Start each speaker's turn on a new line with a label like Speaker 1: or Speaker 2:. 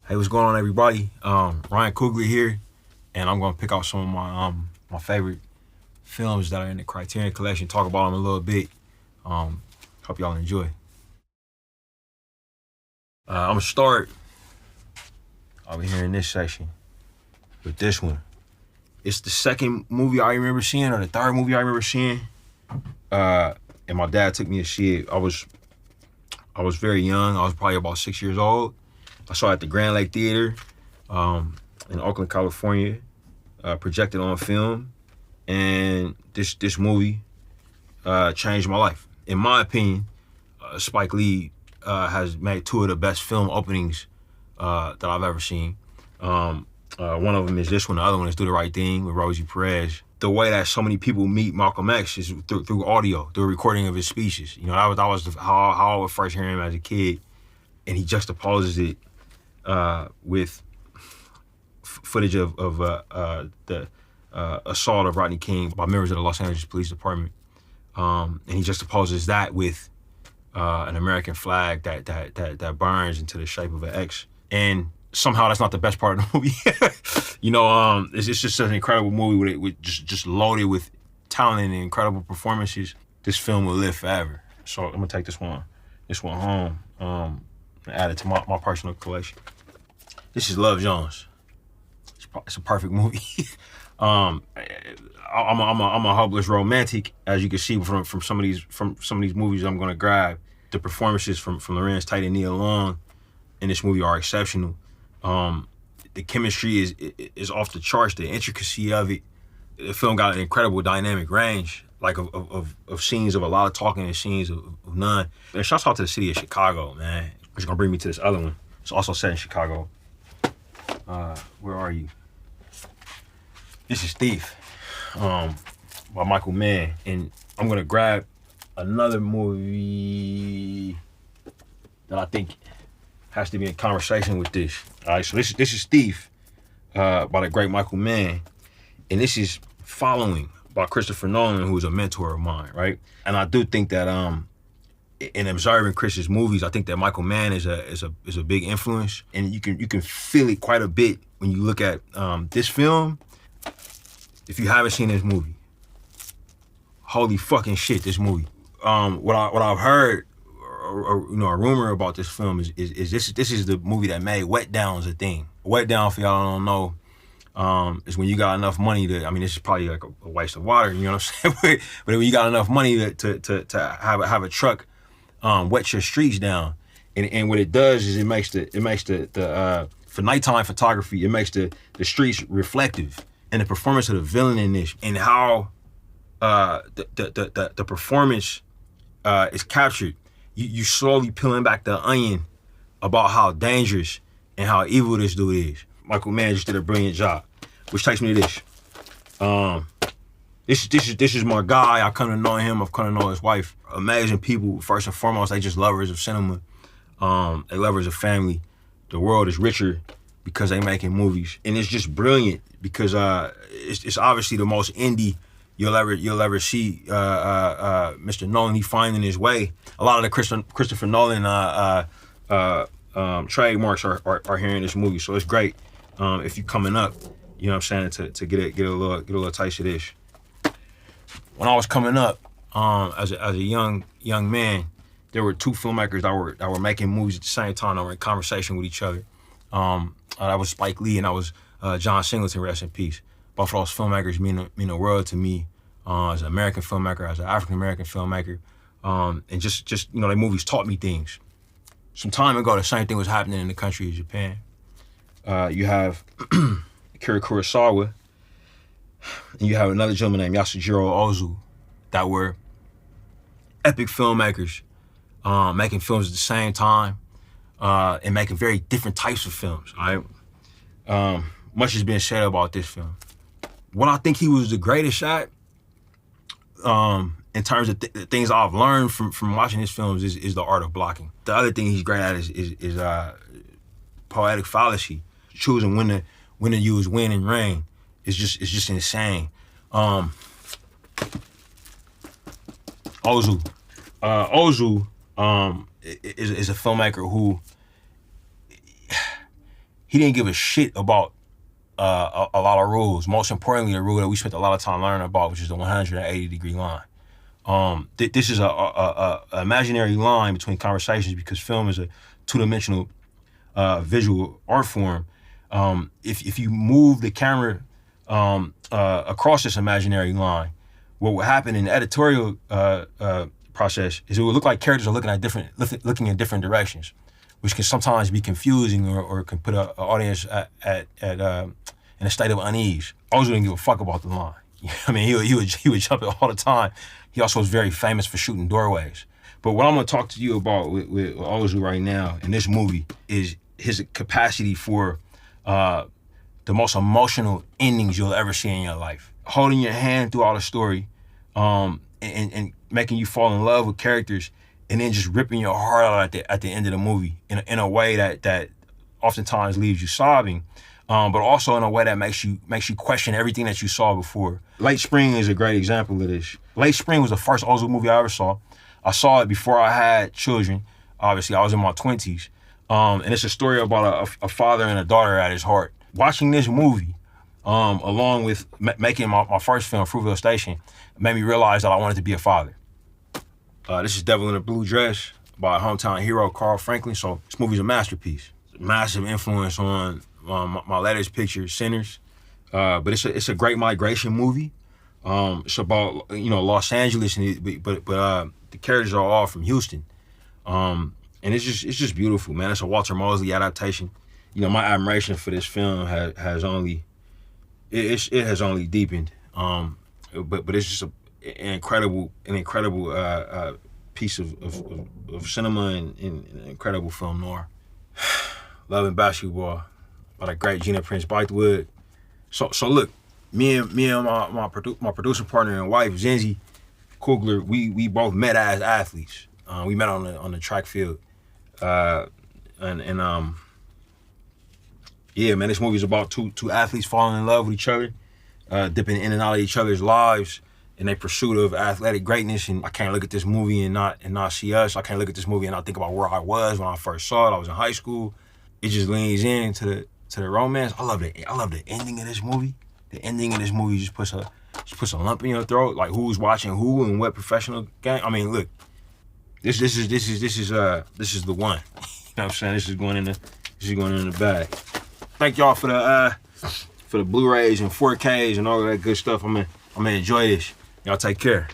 Speaker 1: Hey, what's going on, everybody? Ryan Coogler here, and I'm gonna pick out some of my favorite films that are in the Criterion Collection. Talk about them a little bit. Hope y'all enjoy. I'm gonna start over here in this section with this one. It's the second movie I remember seeing, or the third movie I remember seeing. And my dad took me to see it. I was very young. I was probably about 6 years old. I saw it at the Grand Lake Theater in Oakland, California, projected on film. And this movie changed my life. In my opinion, Spike Lee has made two of the best film openings that I've ever seen. One of them is this one. The other one is Do the Right Thing with Rosie Perez. The way that so many people meet Malcolm X is through audio, through a recording of his speeches. You know, that was how I would first hear him as a kid, and he juxtaposes it with footage of the assault of Rodney King by members of the Los Angeles Police Department, and he juxtaposes that with an American flag that burns into the shape of an X. And somehow that's not the best part of the movie. You know, it's just an incredible movie with just loaded with talent and incredible performances. This film will live forever. So I'm gonna take this one home, and add it to my personal collection. This is Love Jones. It's a perfect movie. I'm a hopeless romantic, as you can see from some of these movies I'm gonna grab. The performances from Lorenz Tate and Nia Long in this movie are exceptional. The chemistry is off the charts. The intricacy of it. The film got an incredible dynamic range, like of scenes of a lot of talking and scenes of none. And shouts out to the city of Chicago, man. Which is gonna bring me to this other one. It's also set in Chicago. Where are you? This is Thief, by Michael Mann. And I'm gonna grab another movie that I think has to be in conversation with this. All right, so this is Thief, by the great Michael Mann, and this is Following by Christopher Nolan, who is a mentor of mine, right? And I do think that in observing Chris's movies, I think that Michael Mann is a big influence, and you can feel it quite a bit when you look at this film. If you haven't seen this movie, holy fucking shit, this movie. What I've heard, or you know, a rumor about this film is this is the movie that made wet downs a thing. Wet down, for y'all don't know, is when you got enough money to. I mean, this is probably like a waste of water, you know what I'm saying? But when you got enough money to have a truck wet your streets down, and what it does is it makes the for nighttime photography, it makes the streets reflective. And the performance of the villain in this, and how the performance is captured. You slowly peeling back the onion about how dangerous and how evil this dude is. Michael Mann just did a brilliant job, which takes me to this. This is my guy. I come to know him. I've come to know his wife. Amazing people. First and foremost, they just lovers of cinema. They lovers of family. The world is richer because they making movies, and it's just brilliant because it's obviously the most indie you'll ever see. Mr. Nolan, he finding his way. A lot of the Christopher Nolan trademarks are here in this movie, so it's great. If you coming up, you know what I'm saying, to get a little taste of this. When I was coming up, as a young man, there were two filmmakers that were making movies at the same time that were in conversation with each other. That was Spike Lee and that was John Singleton, rest in peace. Both of those filmmakers mean the world to me as an American filmmaker, as an African American filmmaker, and just you know, their movies taught me things. Some time ago, the same thing was happening in the country of Japan. You have Akira Kurosawa, and you have another gentleman named Yasujiro Ozu, that were epic filmmakers, making films at the same time, and making very different types of films. Right? Much has been said about this film. What I think he was the greatest at, in terms of the things I've learned from watching his films, is the art of blocking. The other thing he's great at is poetic fallacy, choosing when to use wind and rain. It's just insane. Ozu is a filmmaker who he didn't give a shit about a lot of rules. Most importantly, the rule that we spent a lot of time learning about, which is the 180-degree line. This is a imaginary line between conversations because film is a two-dimensional visual art form. If you move the camera across this imaginary line, what would happen in the editorial process is it would look like characters are looking in different directions, which can sometimes be confusing or can put an audience in a state of unease. Ozu didn't give a fuck about the line. I mean, he would jump it all the time. He also was very famous for shooting doorways. But what I'm gonna talk to you about with Ozu right now in this movie is his capacity for the most emotional endings you'll ever see in your life. Holding your hand through all the story, and making you fall in love with characters, and then just ripping your heart out at the end of the movie in a way that oftentimes leaves you sobbing, but also in a way that makes you question everything that you saw before. Late Spring is a great example of this. Late Spring was the first Ozu movie I ever saw. I saw it before I had children. Obviously, I was in my 20s. And it's a story about a father and a daughter at his heart. Watching this movie, along with making my first film, Fruitvale Station, made me realize that I wanted to be a father. This is Devil in a Blue Dress by hometown hero Carl Franklin. So this movie's a masterpiece. It's a massive influence on my latest picture, Sinners. But it's a great migration movie. It's about Los Angeles, but the characters are all from Houston. And it's just beautiful, man. It's a Walter Mosley adaptation. My admiration for this film has only deepened. But it's just an incredible piece of cinema and an incredible film noir. Love and Basketball by the great Gina Prince Bythewood. So look, me and my producer partner and wife Zenzi Coogler, we both met as athletes. We met on the track field, yeah, man, this movie is about two athletes falling in love with each other, dipping in and out of each other's lives in their pursuit of athletic greatness. And I can't look at this movie and not see us. I can't look at this movie and not think about where I was when I first saw it. I was in high school. It just leans into the romance. I love the ending of this movie. The ending of this movie just puts a lump in your throat, like who's watching who and what professional game. I mean, look, this is the one. You know what I'm saying? This is going in the bag. Thank y'all for the Blu-rays and 4Ks and all of that good stuff. I'm gonna enjoy this. Y'all take care.